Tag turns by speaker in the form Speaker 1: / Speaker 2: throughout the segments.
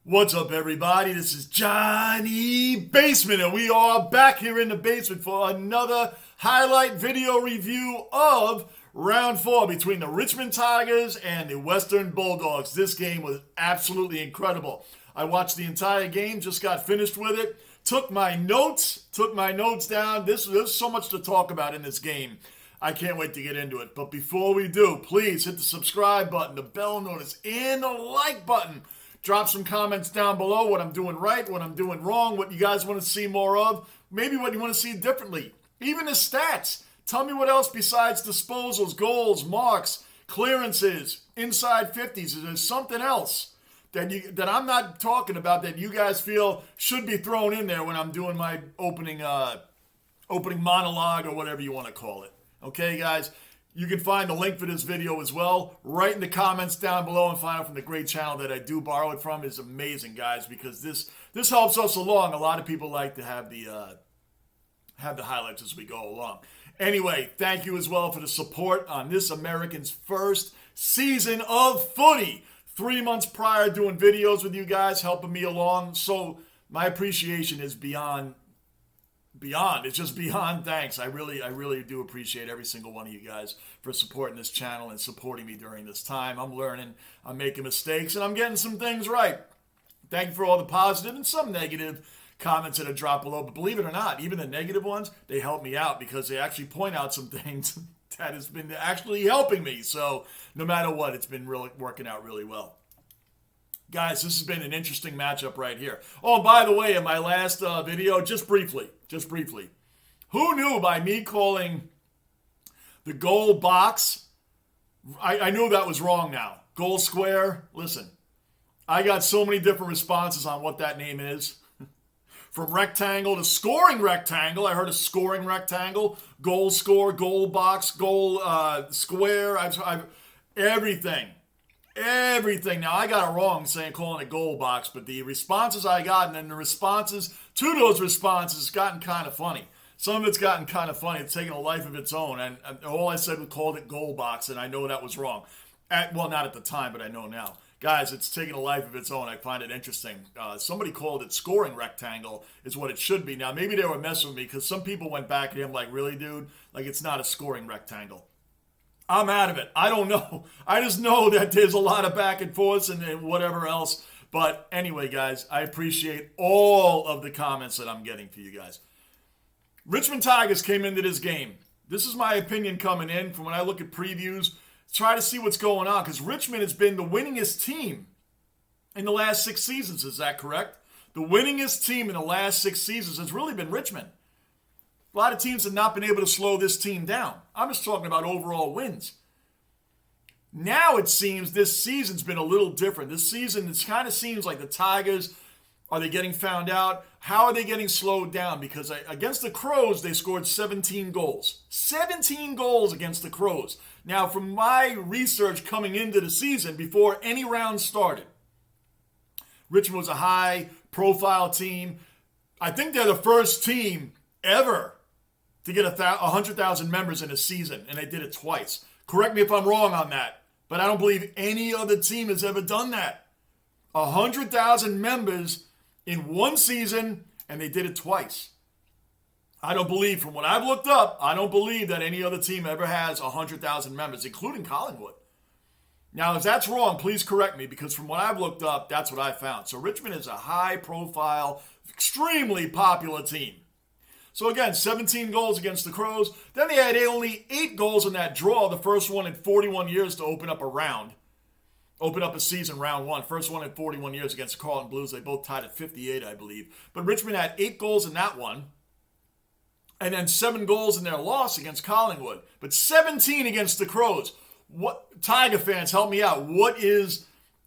Speaker 1: What's up, everybody? This is Johnny Basement, and we are back here in the basement for another highlight video review of Round 4 between the Richmond Tigers and the Western Bulldogs. This game was absolutely incredible. I watched the entire game, just got finished with it, took my notes down. There's so much to talk about in this game. I can't wait to get into it. But before we do, please hit the subscribe button, the bell notice, and the like button. Drop some comments down below, what I'm doing right, what I'm doing wrong, what you guys want to see more of, maybe what you want to see differently. Even the stats. Tell me what else besides disposals, goals, marks, clearances, inside 50s. Is there something else that I'm not talking about that you guys feel should be thrown in there when I'm doing my opening monologue or whatever you want to call it? Okay, guys? You can find the link for this video as well right in the comments down below, and find out from the great channel that I do borrow it from. Is amazing, guys, because this helps us along. A lot of people like to have the highlights as we go along. Anyway, thank you as well for the support on this American's first season of footy. 3 months prior, doing videos with you guys, helping me along. So my appreciation is beyond. It's just beyond thanks. I really do appreciate every single one of you guys for supporting this channel and supporting me during this time. I'm learning, I'm making mistakes, and I'm getting some things right. Thank you for all the positive and some negative comments that are dropped below. But believe it or not, even the negative ones, they help me out because they actually point out some things that has been actually helping me. So no matter what, it's been really working out really well. Guys, this has been an interesting matchup right here. Oh, and by the way, in my last video, just briefly, who knew by me calling the goal box, I knew that was wrong now. Goal square, listen, I got so many different responses on what that name is. From rectangle to scoring rectangle, I heard a scoring rectangle, goal score, goal box, goal square, I've everything. Everything. Now, I got it wrong calling it goal box, but the responses I got, and then the responses to those responses, gotten kind of funny. Some of it's gotten kind of funny. It's taken a life of its own, and all I said was called it goal box, and I know that was wrong. Well, not at the time, but I know now. Guys, it's taken a life of its own. I find it interesting. Somebody called it scoring rectangle is what it should be. Now, maybe they were messing with me because some people went back at him like, really, dude? Like, it's not a scoring rectangle. I'm out of it. I don't know. I just know that there's a lot of back and forth and whatever else. But anyway, guys, I appreciate all of the comments that I'm getting for you guys. Richmond Tigers came into this game. This is my opinion coming in from when I look at previews. Try to see what's going on, because Richmond has been the winningest team in the last 6 seasons. Is that correct? The winningest team in the last 6 seasons has really been Richmond. A lot of teams have not been able to slow this team down. I'm just talking about overall wins. Now it seems this season's been a little different. This season, it kind of seems like the Tigers, are they getting found out? How are they getting slowed down? Because against the Crows, they scored 17 goals. 17 goals against the Crows. Now, from my research coming into the season, before any round started, Richmond was a high-profile team. I think they're the first team ever to get 100,000 members in a season, and they did it twice. Correct me if I'm wrong on that, but I don't believe any other team has ever done that. 100,000 members in one season, and they did it twice. I don't believe, from what I've looked up, I don't believe that any other team ever has 100,000 members, including Collingwood. Now, if that's wrong, please correct me, because from what I've looked up, that's what I found. So Richmond is a high-profile, extremely popular team. So again, 17 goals against the Crows. Then they had only 8 goals in that draw, the first one in 41 years to open up a round. Open up a season, round 1. First one in 41 years against the Carlton Blues. They both tied at 58, I believe. But Richmond had 8 goals in that one. And then 7 goals in their loss against Collingwood. But 17 against the Crows. What, Tiger fans, help me out.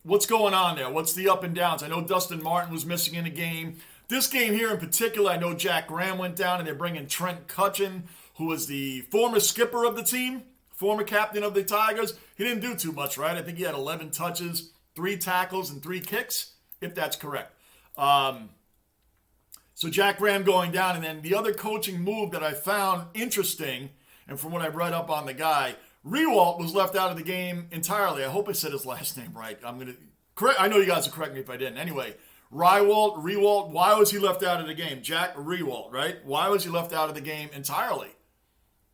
Speaker 1: What's going on there? What's the up and downs? I know Dustin Martin was missing in the game. This game here in particular, I know Jack Graham went down, and they're bringing Trent Cutchin, who was the former skipper of the team, former captain of the Tigers. He didn't do too much, right? I think he had 11 touches, 3 tackles, and 3 kicks, if that's correct. So Jack Graham going down, and then the other coaching move that I found interesting, and from what I read up on the guy, Rewalt was left out of the game entirely. I hope I said his last name right. Correct. I know you guys will correct me if I didn't. Anyway, Rewalt, why was he left out of the game? Jack Rewalt, right? Why was he left out of the game entirely?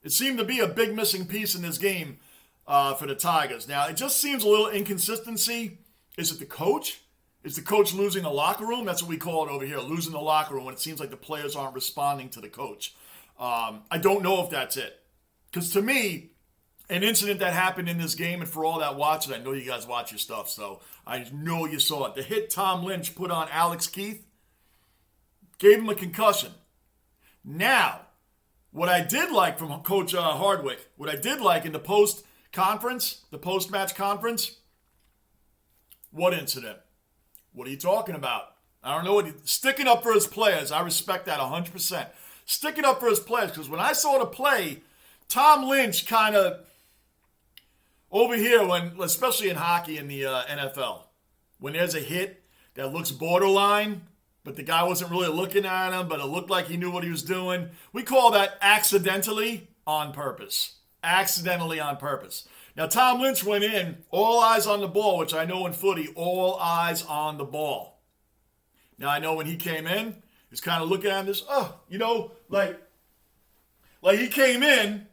Speaker 1: It seemed to be a big missing piece in this game for the Tigers. Now, it just seems a little inconsistency. Is it the coach? Is the coach losing the locker room? That's what we call it over here, losing the locker room when it seems like the players aren't responding to the coach. I don't know if that's it. Because to me, an incident that happened in this game, and for all that watching, I know you guys watch your stuff, so I know you saw it. The hit Tom Lynch put on Alex Keith gave him a concussion. Now, what I did like from Coach Hardwick, what I did like in the post-match conference, what incident? What are you talking about? I don't know. Sticking up for his players. I respect that 100%. Sticking up for his players, because when I saw the play, Tom Lynch kind of, over here, especially in hockey in the NFL, when there's a hit that looks borderline, but the guy wasn't really looking at him, but it looked like he knew what he was doing, we call that accidentally on purpose. Accidentally on purpose. Now, Tom Lynch went in, all eyes on the ball, which I know in footy, all eyes on the ball. Now, I know when he came in, he's kind of looking at this, like he came in,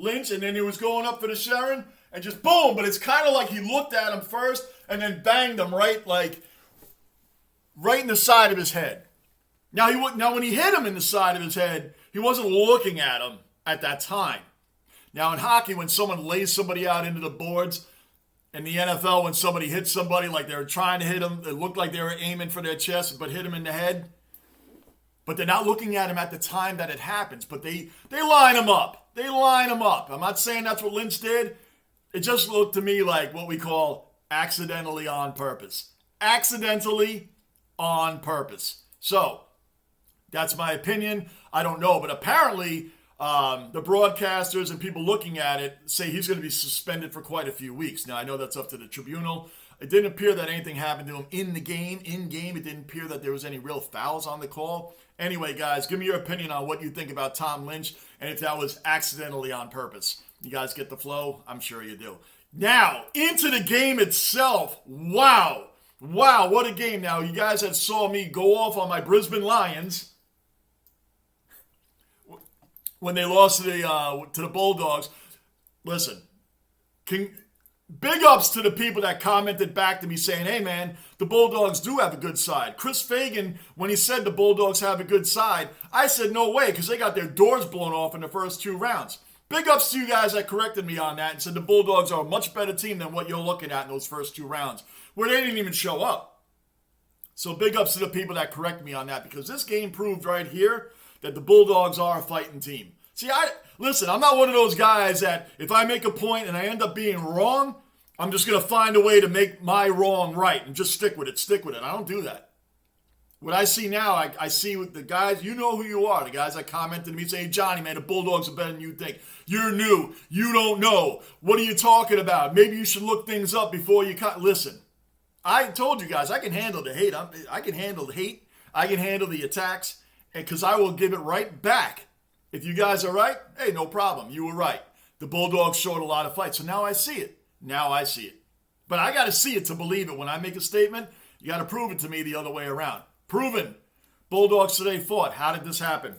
Speaker 1: Lynch, and then he was going up for the Sharon, and just boom, but it's kind of like he looked at him first and then banged him right in the side of his head. Now, when he hit him in the side of his head, he wasn't looking at him at that time. Now, in hockey, when someone lays somebody out into the boards, in the NFL, when somebody hits somebody like they were trying to hit them, it looked like they were aiming for their chest, but hit him in the head. But they're not looking at him at the time that it happens, but they line him up. They line him up. I'm not saying that's what Lynch did. It just looked to me like what we call accidentally on purpose. Accidentally on purpose. So, that's my opinion. I don't know, but apparently the broadcasters and people looking at it say he's going to be suspended for quite a few weeks. Now, I know that's up to the tribunal. It didn't appear that anything happened to him in game. It didn't appear that there was any real fouls on the call. Anyway, guys, give me your opinion on what you think about Tom Lynch and if that was accidentally on purpose. You guys get the flow? I'm sure you do. Now, into the game itself. Wow, what a game. Now, you guys that saw me go off on my Brisbane Lions when they lost to the Bulldogs. Listen, big ups to the people that commented back to me saying, hey man, the Bulldogs do have a good side. Chris Fagan, when he said the Bulldogs have a good side, I said no way, because they got their doors blown off in the first 2 rounds. Big ups to you guys that corrected me on that and said the Bulldogs are a much better team than what you're looking at in those first 2 rounds, where they didn't even show up. So big ups to the people that correct me on that, because this game proved right here that the Bulldogs are a fighting team. See, listen, I'm not one of those guys that if I make a point and I end up being wrong, I'm just going to find a way to make my wrong right and just stick with it. I don't do that. What I see now, I see with the guys, you know who you are, the guys that commented to me saying, hey, Johnny, man, the Bulldogs are better than you think. You're new. You don't know. What are you talking about? Maybe you should look things up before you listen. I told you guys, I can handle the hate. I can handle the hate. I can handle the attacks, because I will give it right back. If you guys are right, hey, no problem. You were right. The Bulldogs showed a lot of fight. So now I see it. But I got to see it to believe it. When I make a statement, you got to prove it to me the other way around. Proven. Bulldogs today fought. How did this happen?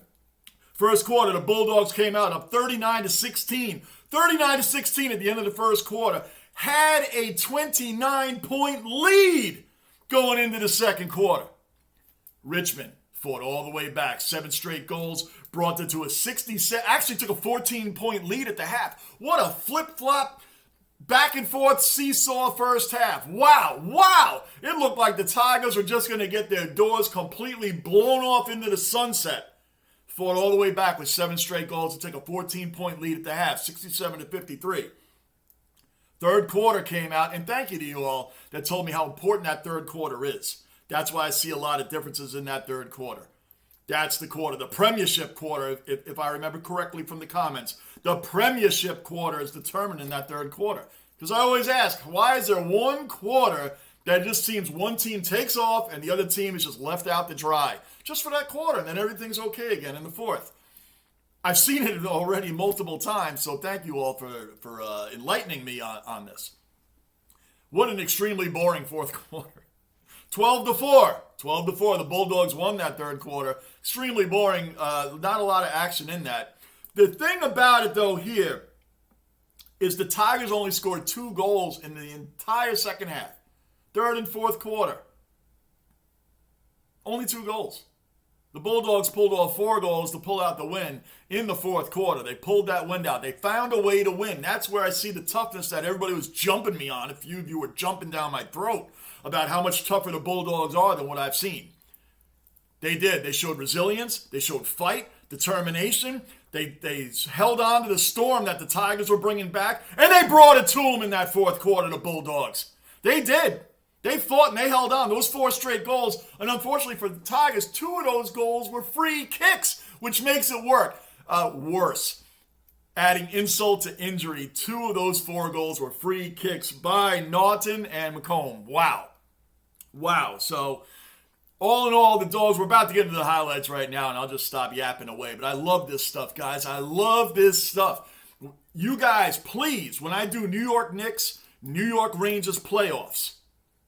Speaker 1: First quarter, the Bulldogs came out up 39-16. 39-16 at the end of the first quarter. Had a 29-point lead going into the second quarter. Richmond fought all the way back. 7 straight goals. Brought it to a 67. Actually took a 14-point lead at the half. What a flip-flop, back and forth seesaw first half. Wow. It looked like the Tigers were just going to get their doors completely blown off into the sunset. Fought all the way back with 7 straight goals to take a 14-point lead at the half. 67-53. Third quarter came out, and thank you to you all that told me how important that third quarter is. That's why I see a lot of differences in that third quarter. That's the quarter, the premiership quarter, if I remember correctly from the comments. The premiership quarter is determined in that third quarter. Because I always ask, why is there one quarter that just seems one team takes off and the other team is just left out to dry? Just for that quarter, and then everything's okay again in the fourth. I've seen it already multiple times, so thank you all for enlightening me on this. What an extremely boring fourth quarter. 12-4. 12-4. The Bulldogs won that third quarter. Extremely boring. Not a lot of action in that. The thing about it, though, here is the Tigers only scored 2 goals in the entire second half. Third and fourth quarter. Only 2 goals. The Bulldogs pulled off 4 goals to pull out the win in the fourth quarter. They pulled that win out. They found a way to win. That's where I see the toughness that everybody was jumping me on. A few of you were jumping down my throat about how much tougher the Bulldogs are than what I've seen. They did. They showed resilience. They showed fight, determination. They held on to the storm that the Tigers were bringing back, and they brought it to them in that fourth quarter, the Bulldogs. They did. They fought and they held on. Those 4 straight goals, and unfortunately for the Tigers, 2 of those goals were free kicks, which makes it worse. Adding insult to injury, 2 of those 4 goals were free kicks by Naughton and McComb. Wow. So, all in all, the Dogs, we're about to get into the highlights right now, and I'll just stop yapping away. But I love this stuff, guys. I love this stuff. You guys, please, when I do New York Knicks, New York Rangers playoffs,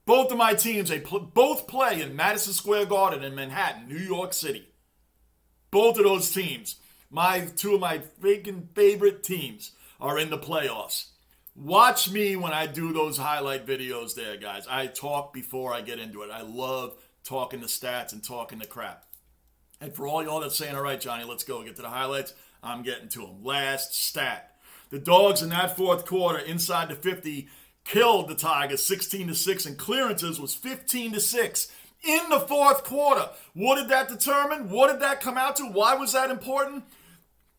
Speaker 1: both of my teams, they both play in Madison Square Garden in Manhattan, New York City. Both of those teams, 2 of my freaking favorite teams, are in the playoffs. Watch me when I do those highlight videos there, guys. I talk before I get into it. I love talking the stats and talking the crap. And for all y'all that's saying, all right, Johnny, let's go get to the highlights, I'm getting to them. Last stat. The Dogs in that fourth quarter, inside the 50, killed the Tigers 16-6, and clearances was 15-6 in the fourth quarter. What did that determine? What did that come out to? Why was that important?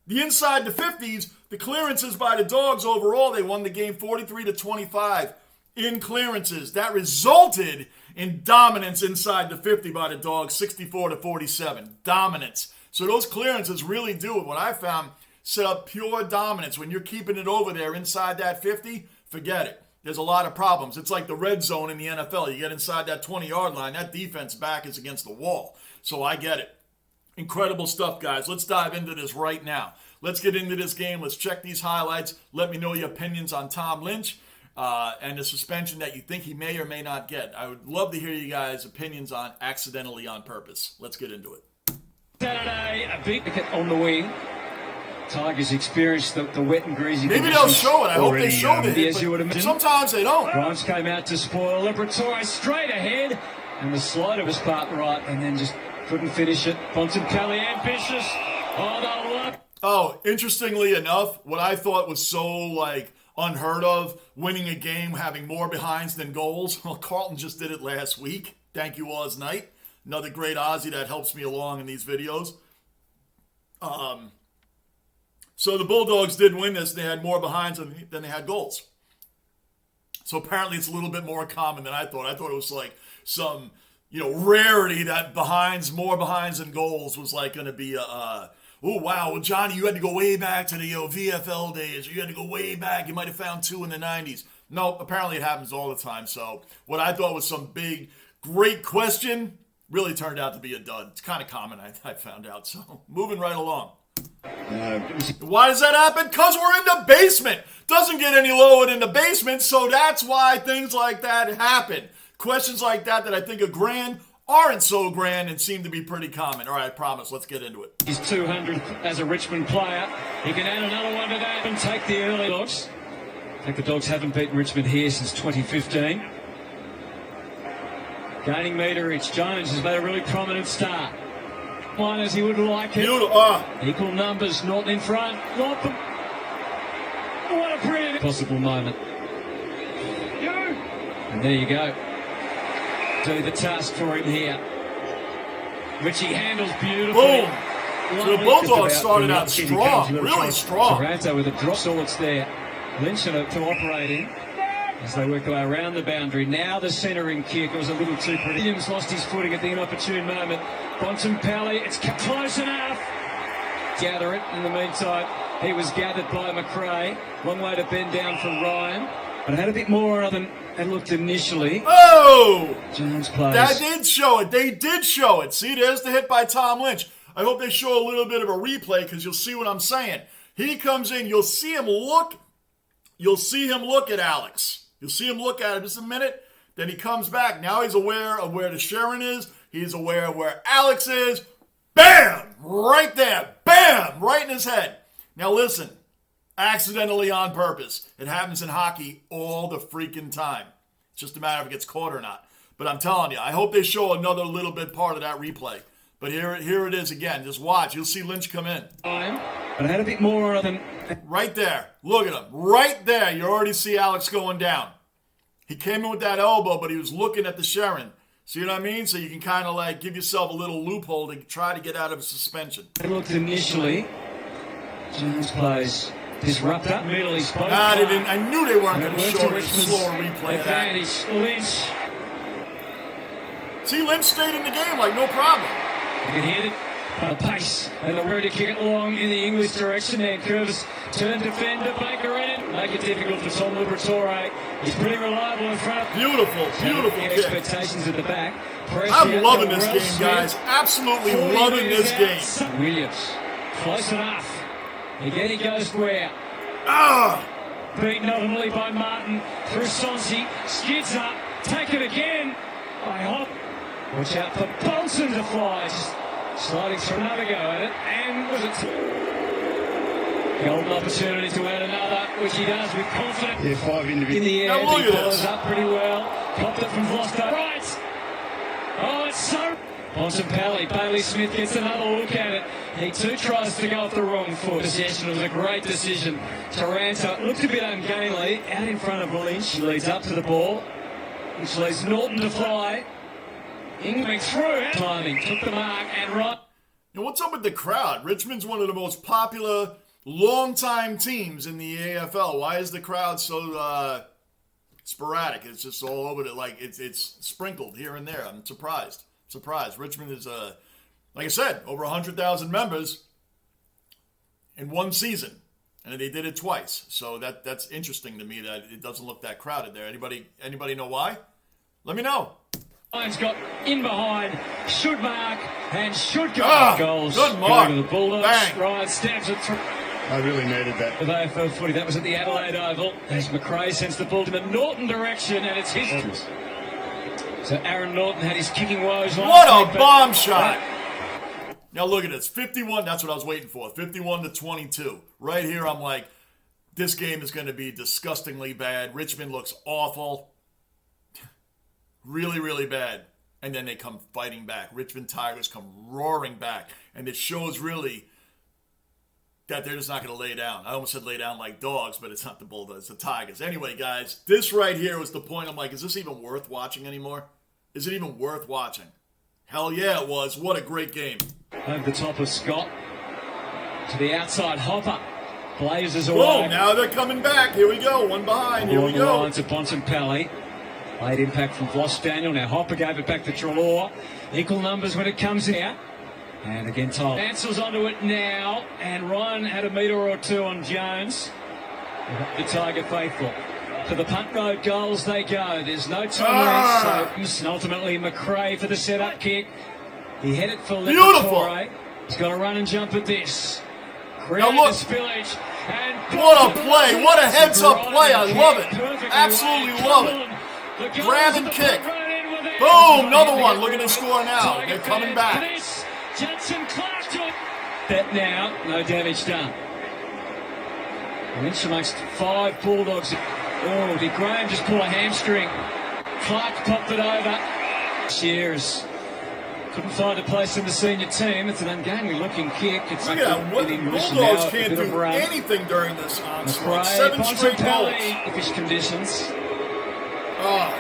Speaker 1: The inside the 50s, the clearances by the Dogs overall, they won the game 43-25 in clearances. That resulted in dominance inside the 50 by the Dogs, 64-47. Dominance. So those clearances really do, what I found, set up pure dominance. When you're keeping it over there inside that 50, forget it. There's a lot of problems. It's like the red zone in the NFL. You get inside that 20-yard line, that defense back is against the wall. So I get it. Incredible stuff, guys. Let's dive into this right now. Let's get into this game. Let's check these highlights. Let me know your opinions on Tom Lynch and the suspension that you think he may or may not get. I would love to hear you guys' opinions on accidentally on purpose. Let's get into it.
Speaker 2: Saturday, a big wicket on the wing. Tigers experienced the wet and greasy
Speaker 1: Maybe they'll show it. I hope they showed it.
Speaker 2: As you would imagine.
Speaker 1: Sometimes they don't.
Speaker 2: Grimes came out to spoil. Liberatore straight ahead. And the slider was part right and then just couldn't finish it. Bontempelli ambitious.
Speaker 1: Interestingly enough, what I thought was so, unheard of, winning a game, having more behinds than goals. Well, Carlton just did it last week. Thank you, Oz Knight. Another great Aussie that helps me along in these videos. So the Bulldogs did win this. They had more behinds than they had goals. So apparently it's a little bit more common than I thought. I thought it was like some, rarity that more behinds than goals was going to be oh, wow. Well, Johnny, you had to go way back to the VFL days. Or you had to go way back. You might have found 2 in the 90s. No, apparently it happens all the time. So what I thought was some big, great question really turned out to be a dud. It's kind of common, I found out. So moving right along. Why does that happen? Because we're in the basement. Doesn't get any lower than the basement, so that's why things like that happen. Questions like that I think are grand aren't so grand and seem to be pretty common. All right, I promise. Let's get into it.
Speaker 2: He's 200 as a Richmond player. He can add another one to that and take the early Dogs. I think the Dogs haven't beaten Richmond here since 2015. Gaining meterage. Jones has made a really prominent start. One as he would like it. Equal numbers, Norton in front. Norton. What a brilliant possible moment. And there you go. Do the task for him here. Richie handles beautifully.
Speaker 1: Boom. So the Bulldogs started out strong, really strong.
Speaker 2: Taranto with a drop sorts there. Lynch to operate in as they work their way around the boundary. Now the centering kick was a little too pretty. Williams lost his footing at the inopportune moment. Bontempelli, it's close enough. Gather it. In the meantime, he was gathered by McRae. Long way to bend down for Ryan. But it had a bit more than it looked initially.
Speaker 1: Oh!
Speaker 2: Jones plays.
Speaker 1: That did show it. They did show it. See, there's the hit by Tom Lynch. I hope they show a little bit of a replay because you'll see what I'm saying. He comes in. You'll see him look at Alex. You'll see him look at it just a minute. Then he comes back. Now he's aware of where the Sharon is. He's aware of where Alex is. Bam! Right there. Bam! Right in his head. Now listen. Accidentally on purpose. It happens in hockey all the freaking time. It's just a matter of if it gets caught or not. But I'm telling you, I hope they show another little bit part of that replay. But here it is again. Just watch. You'll see Lynch come in.
Speaker 2: But I had a bit more of them.
Speaker 1: Right there. Look at him. Right there. You already see Alex going down. He came in with that elbow, but he was looking at the Sharon. See what I mean? So you can kind of like give yourself a little loophole to try to get out of a suspension.
Speaker 2: It looked initially. Jones plays disruptor. Middle, he spoke.
Speaker 1: Nah, they didn't. I knew they weren't going to show a slower replay of that.
Speaker 2: Advantage. Lynch.
Speaker 1: See, Lynch stayed in the game like no problem.
Speaker 2: You can hit it. The pace and the ready to kick it long in the English direction. And Curvis turn defender, Baker in. Make it difficult for Tom Liberatore. He's pretty reliable in front.
Speaker 1: Beautiful kick.
Speaker 2: Expectations at the back.
Speaker 1: I'm loving this game, guys. Absolutely loving this game.
Speaker 2: Williams, close enough. Again he goes square. Beaten ultimately by Martin. Through Sonsi. Skids up. Take it again. I hope. Watch out for Bolton to fly. Sliding through another go at it. And was it golden opportunity to add another, which he does with confidence.
Speaker 3: Yeah, 5 individuals.
Speaker 2: In the air,
Speaker 1: now look
Speaker 2: he
Speaker 1: at
Speaker 2: follows
Speaker 1: this.
Speaker 2: up pretty well. Popped it from Gloucester. Right. Oh, it's so... Bontempelli, Bailey Smith gets another look at it. He too tries to go off the wrong foot. Possession was a great decision. Taranto looked a bit ungainly. Out in front of Lynch. Leads up to the ball, which leads Norton to fly. Ingling through. Timing. Took the mark and right.
Speaker 1: Now, what's up with the crowd? Richmond's one of the most popular, long-time teams in the AFL. Why is the crowd so sporadic? It's just all over it. Like, it's sprinkled here and there. I'm surprised. Richmond is, like I said, over 100,000 members in one season. And they did it twice. So that's interesting to me that it doesn't look that crowded there. Anybody know why? Let me know.
Speaker 2: Lions got in behind, should mark, and should go. Goals
Speaker 1: good mark.
Speaker 2: go to the Bulldogs.
Speaker 1: Bang.
Speaker 2: Ryan stabs it through.
Speaker 3: I really needed that.
Speaker 2: With AFL footy, that was at the Adelaide Oval. As McRae sends the ball to the Norton direction, and it's his. So Aaron Norton had his kicking woes.
Speaker 1: What a bomb shot. Now look at this. 51, that's what I was waiting for. 51-22. Right here, I'm like, this game is going to be disgustingly bad. Richmond looks awful. Really, really bad. And then they come fighting back. Richmond Tigers come roaring back. And it shows really that they're just not going to lay down. I almost said lay down like dogs, but it's not the Bulldogs, it's the Tigers. Anyway, guys, this right here was the point. I'm like, is this even worth watching anymore? Is it even worth watching? Hell yeah, it was. What a great game.
Speaker 2: Over the top of Scott. To the outside, Hopper. Blazers away.
Speaker 1: Boom, now they're coming back. Here we go. One behind. Here we
Speaker 2: Along the
Speaker 1: go.
Speaker 2: line to Bontempelli. Late impact from Vos Daniel. Now Hopper gave it back to Treloar. Equal numbers when it comes out. And again, Tom Ansell's onto it now. And Ryan had a metre or two on Jones. The Tiger faithful. For the punt road goals they go. There's no time left. So ultimately McRae for the setup kick. He headed for Liberatore. He's got to run and jump at this.
Speaker 1: Now look.
Speaker 2: Spillage. And
Speaker 1: what a play. What a heads-up play. I love it. Absolutely love it. Grab and kick. Boom, another one. Look at the score now. They're coming back.
Speaker 2: Judson Clark to it. That now, no damage done. Lynch amongst 5 Bulldogs. Oh, did Graham just pull a hamstring? Clark popped it over. Shears couldn't find a place in the senior team. It's an ungainly looking kick. It's
Speaker 1: Look at that. Bulldogs can't do anything during this onslaught. 7 straight goals.
Speaker 2: Fish conditions. Only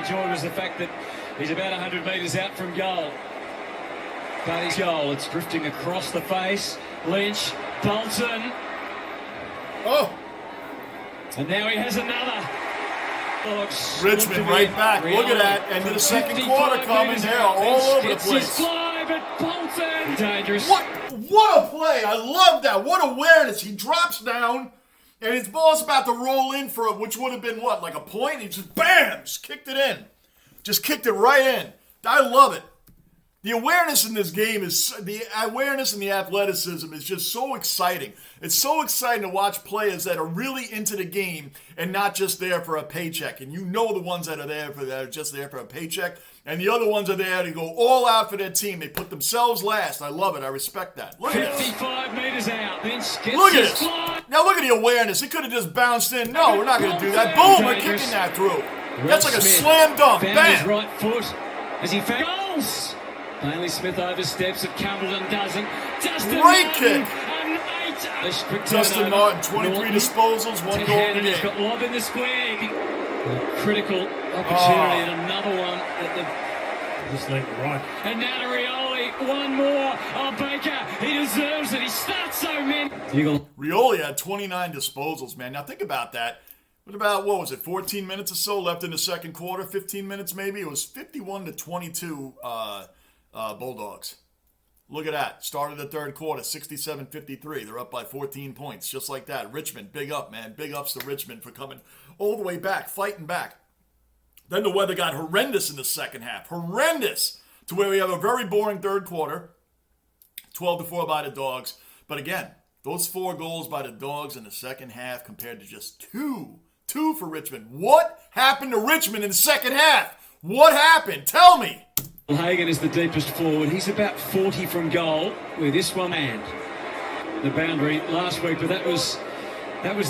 Speaker 2: joy was the fact that he's about 100 metres out from goal. But his goal, it's drifting across the face. Lynch, Bolton.
Speaker 1: Oh.
Speaker 2: And now he has another.
Speaker 1: Richmond right back. Look at that. End of the second quarter coming here. All over the place.
Speaker 2: Fly, but Bolton. Dangerous.
Speaker 1: What a play. I love that. What awareness. He drops down. And his ball's about to roll in for which would have been what, like a point? He just, bam, just kicked it in. Just kicked it right in. I love it. The awareness in this game the awareness and the athleticism is just so exciting. It's so exciting to watch players that are really into the game and not just there for a paycheck. And you know the ones that are just there for a paycheck, and the other ones are there to go all out for their team. They put themselves last. I love it. I respect that. Look at this.
Speaker 2: 55 metres out.
Speaker 1: Look at this. Now look at the awareness. It could have just bounced in. No, we're not going to do that. Boom, we're kicking that through. That's like a slam dunk.
Speaker 2: Bam. His
Speaker 1: Bam.
Speaker 2: right foot as he found goals. Bailey Smith oversteps it. Cumberland doesn't.
Speaker 1: Great kick. Justin
Speaker 2: turnover.
Speaker 1: Martin, 23
Speaker 2: Norton,
Speaker 1: disposals, 1 goal in the
Speaker 2: He's
Speaker 1: game.
Speaker 2: got lob in the square. Critical opportunity and another one at the.
Speaker 3: Just leave it right.
Speaker 2: And now to Rioli, one more. Oh, Baker, he deserves it. He starts so many. Eagle.
Speaker 1: Rioli had 29 disposals, man. Now think about that. What was it, 14 minutes or so left in the second quarter? 15 minutes maybe? It was 51-22 Bulldogs. Look at that. Started the third quarter, 67-53. They're up by 14 points, just like that. Richmond, big up, man. Big ups to Richmond for coming all the way back, fighting back. Then the weather got horrendous in the second half. Horrendous! To where we have a very boring third quarter. 12-4 by the Dogs. But again, those 4 goals by the Dogs in the second half compared to just 2 for Richmond. What happened to Richmond in the second half? What happened? Tell me!
Speaker 2: Hagan is the deepest forward. He's about 40 from goal with this one and the boundary last week, but that was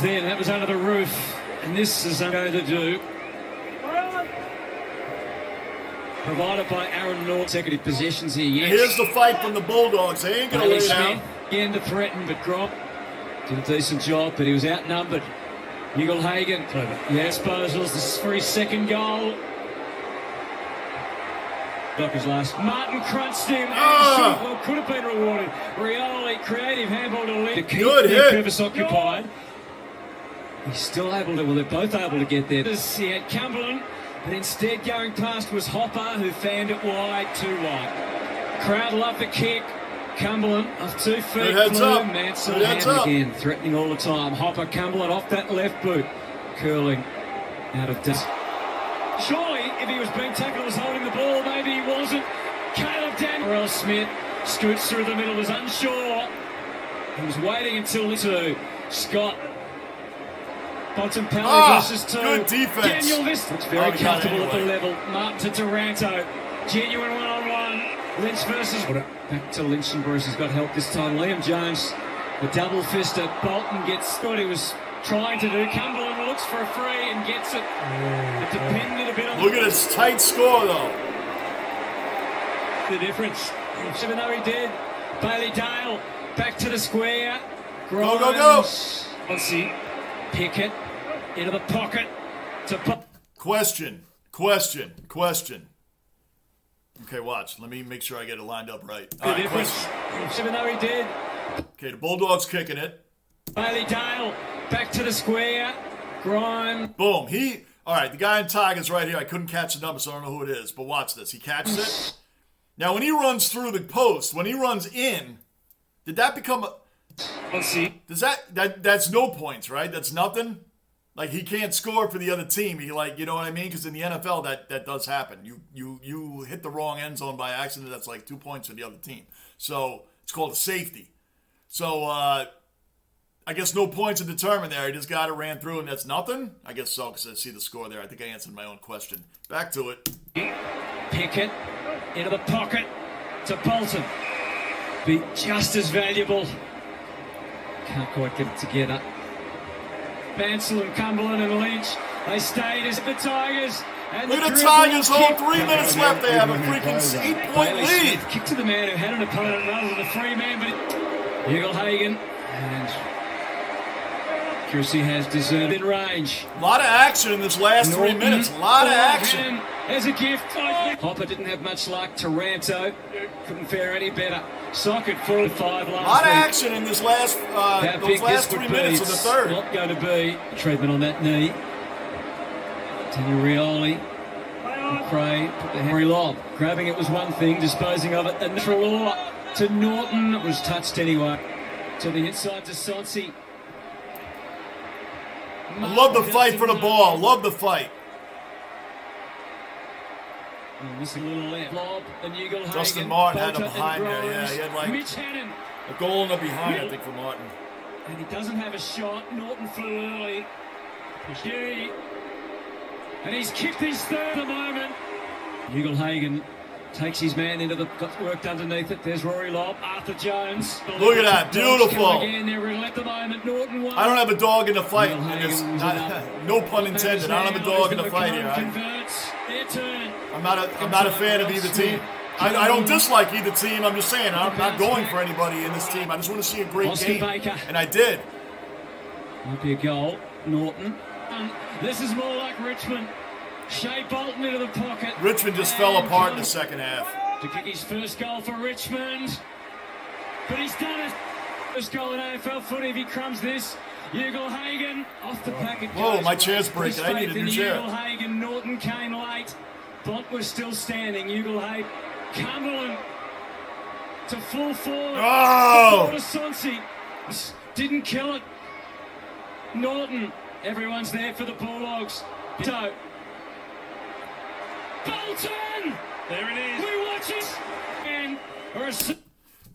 Speaker 2: there. That was under the roof, and this is going to do. Provided by Aaron North. Consecutive possessions here. Yes.
Speaker 1: Here's the fight from the Bulldogs. They ain't going to lay down.
Speaker 2: Again to threaten, but drop. Did a decent job, but he was outnumbered. Eagle Hagan. Disposals. This is for his second goal. Docker's last. Martin crunched him. Well, could have been rewarded. Rioli, creative handball to lead.
Speaker 1: Good hit.
Speaker 2: Purpose occupied. He's still able to, well, they're both able to get there. He had Cumberland, but instead going past was Hopper, who fanned it wide, too wide. Crowd loved the kick. Cumberland off 2 feet.
Speaker 1: Good heads up.
Speaker 2: Mansell
Speaker 1: Good heads up.
Speaker 2: again, threatening all the time. Hopper, Cumberland off that left boot. Curling out of dust. Surely, if he was being tackled, was holding the ball, maybe he wasn't. Caleb Daniel Smith scoots through the middle, was unsure. He was waiting until the 2. Scott. Bontempelli versus 2.
Speaker 1: Good defense.
Speaker 2: Daniel this looks very comfortable at the level. Martin to Taranto. Genuine one-on-one. Lynch versus. Back to Lynch and Bruce has got help this time. Liam Jones, the double fister. Bolton gets what he was trying to do. Cumberland looks for a free and gets it. It depended a bit on.
Speaker 1: Look at his tight score, though.
Speaker 2: The difference. Even though he did. Bailey Dale back to the square.
Speaker 1: Go, go, go.
Speaker 2: Aussie. Pickett into the pocket to
Speaker 1: Question. Okay, watch. Let me make sure I get it lined up right. All right, question.
Speaker 2: Even though he did.
Speaker 1: Okay, the Bulldogs kicking it.
Speaker 2: Bailey Dale back to the square. Grime.
Speaker 1: Boom. All right, the guy in Tigers right here. I couldn't catch the number, so I don't know who it is. But watch this. He catches it. Now, when he runs through the post, when he runs in, did that become a...
Speaker 2: Let's see.
Speaker 1: Does that's no points, right? That's nothing. Like, he can't score for the other team. He, like, you know what I mean? Because in the NFL, that does happen. You hit the wrong end zone by accident. That's like 2 points for the other team. So it's called a safety. So I guess no points are determined there. He just got it, ran through, and that's nothing. I guess so, because I see the score there. I think I answered my own question. Back to it.
Speaker 2: Pickett into the pocket to Bolton. Be just as valuable. Can't quite get it together. Mansell and Cumberland and Lynch, they stayed as the Tigers. And
Speaker 1: look at the Tigers, hold 3 minutes left. They have a freaking 8-point lead.
Speaker 2: Kick to the man who had an opponent rather than a free man, but Eagle Hagan and accuracy has deserved in range.
Speaker 1: A lot of action in this last 3 minutes. A lot of action.
Speaker 2: There's a gift. Hopper didn't have much luck. Taranto couldn't fare any better. Socket 4-5 last week.
Speaker 1: A lot of action in this last, those last 3 minutes of the third.
Speaker 2: Not going to be treatment on that knee. Daniel Rioli. Cray put the Henry lob. Grabbing it was one thing, disposing of it. And Trelaw to Norton. It was touched anyway. To the inside to Sonsi.
Speaker 1: I love the fight for the ball. Love the fight.
Speaker 2: Missing a little left. Lob, and Ugle
Speaker 1: Justin
Speaker 2: Hagen,
Speaker 1: Martin had him
Speaker 2: Bolter
Speaker 1: behind
Speaker 2: and
Speaker 1: there. Yeah,
Speaker 2: Grimes.
Speaker 1: he had like
Speaker 2: Mitch Hannon.
Speaker 1: a goal in the behind, I think, for Martin.
Speaker 2: And he doesn't have a shot. Norton flew early. Gee. And he's kicked his third at the moment. Ugle Hagen takes his man into the, got worked underneath it. There's Rory Lobb, Arthur Jones.
Speaker 1: Look at that, beautiful.
Speaker 2: Again, they're at the moment. Norton won.
Speaker 1: I don't have a dog in the fight.
Speaker 2: Hagen's
Speaker 1: No pun intended. I don't have a dog in the fight here. I'm not a fan of either team. I don't dislike either team. I'm just saying I'm not going for anybody in this team. I just want to see a great game, and I did.
Speaker 2: Might be a goal. Norton. This is more like Richmond. Shea Bolton into the pocket.
Speaker 1: Richmond just fell apart in the second half.
Speaker 2: To kick his first goal for Richmond. But he's done it. First goal in AFL footy if he crumbs this. Ugle Hagen off the packet.
Speaker 1: Whoa, my chair's breaking. I need a new chair.
Speaker 2: Ugle Hagen. Norton came late. Bont was still standing. Ugle Hagen. Cumberland to full forward.
Speaker 1: Oh!
Speaker 2: Sonsi didn't kill it. Norton. Everyone's there for the Bulldogs. So, Bolton! There it is. We watch it. And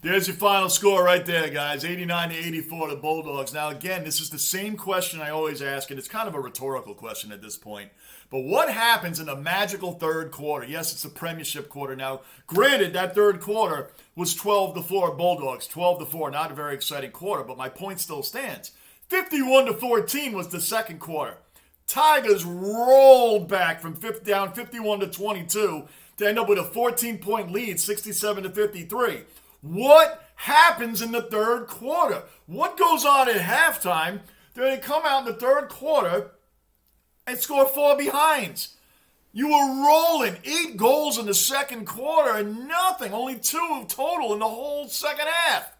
Speaker 1: there's your final score right there, guys. 89-84 the Bulldogs. Now, again, this is the same question I always ask, and it's kind of a rhetorical question at this point. But what happens in a magical third quarter? Yes, it's a premiership quarter. Now, granted, that third quarter was 12-4 Bulldogs. 12-4, not a very exciting quarter, but my point still stands. 51-14 was the second quarter. Tigers rolled back from down 51-22 to end up with a 14-point lead, 67-53. What happens in the third quarter? What goes on at halftime? They come out in the third quarter and score 4 behinds. You were rolling 8 goals in the second quarter and nothing, only 2 total in the whole second half.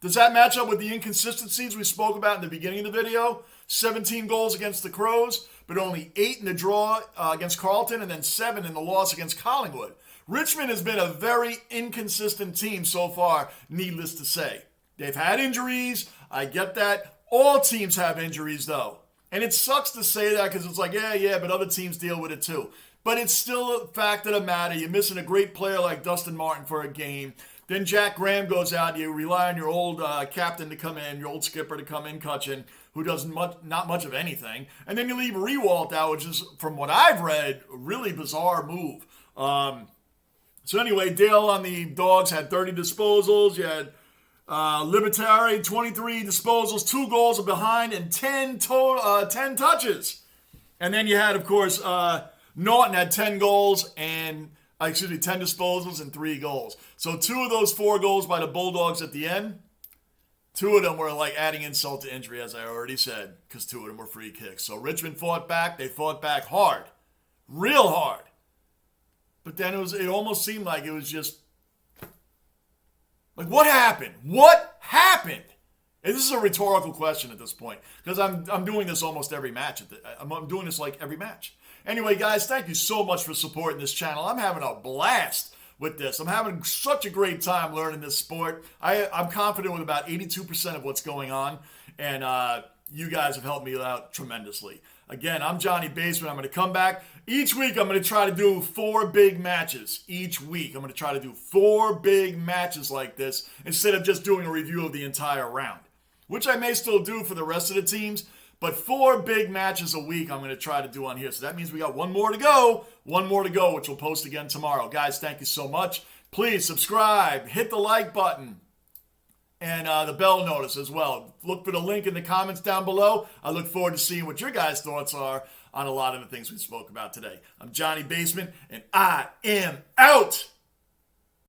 Speaker 1: Does that match up with the inconsistencies we spoke about in the beginning of the video? 17 goals against the Crows, but only 8 in the draw against Carlton and then 7 in the loss against Collingwood. Richmond has been a very inconsistent team so far, needless to say. They've had injuries. I get that. All teams have injuries, though. And it sucks to say that because it's like, yeah, but other teams deal with it too. But it's still a fact of the matter. You're missing a great player like Dustin Martin for a game. Then Jack Graham goes out. You rely on your old captain to come in, your old skipper to come in, Cutchin, who does not much of anything. And then you leave Rewalt out, which is, from what I've read, a really bizarre move. So anyway, Dale on the Dogs had 30 disposals. You had Libertari, 23 disposals, 2 goals behind, and 10 touches. And then you had, of course, Norton had 10 goals and 10 disposals and 3 goals. So 2 of those 4 goals by the Bulldogs at the end, 2 of them were like adding insult to injury, as I already said, because 2 of them were free kicks. So Richmond fought back. They fought back hard, real hard. But then it almost seemed like it was just like, what happened? What happened? And this is a rhetorical question at this point because I'm doing this almost every match. I'm doing this like every match. Anyway, guys, thank you so much for supporting this channel. I'm having a blast with this. I'm having such a great time learning this sport. I'm confident with about 82% of what's going on, and you guys have helped me out tremendously. Again, I'm Johnny Basement. I'm going to come back. Each week, I'm going to try to do 4 big matches. Each week, I'm going to try to do 4 big matches like this instead of just doing a review of the entire round, which I may still do for the rest of the teams. But 4 big matches a week I'm going to try to do on here. So that means we got 1 more to go. 1 more to go, which we'll post again tomorrow. Guys, thank you so much. Please subscribe. Hit the like button. And the bell notice as well. Look for the link in the comments down below. I look forward to seeing what your guys' thoughts are on a lot of the things we spoke about today. I'm Johnny Basement, and I am out.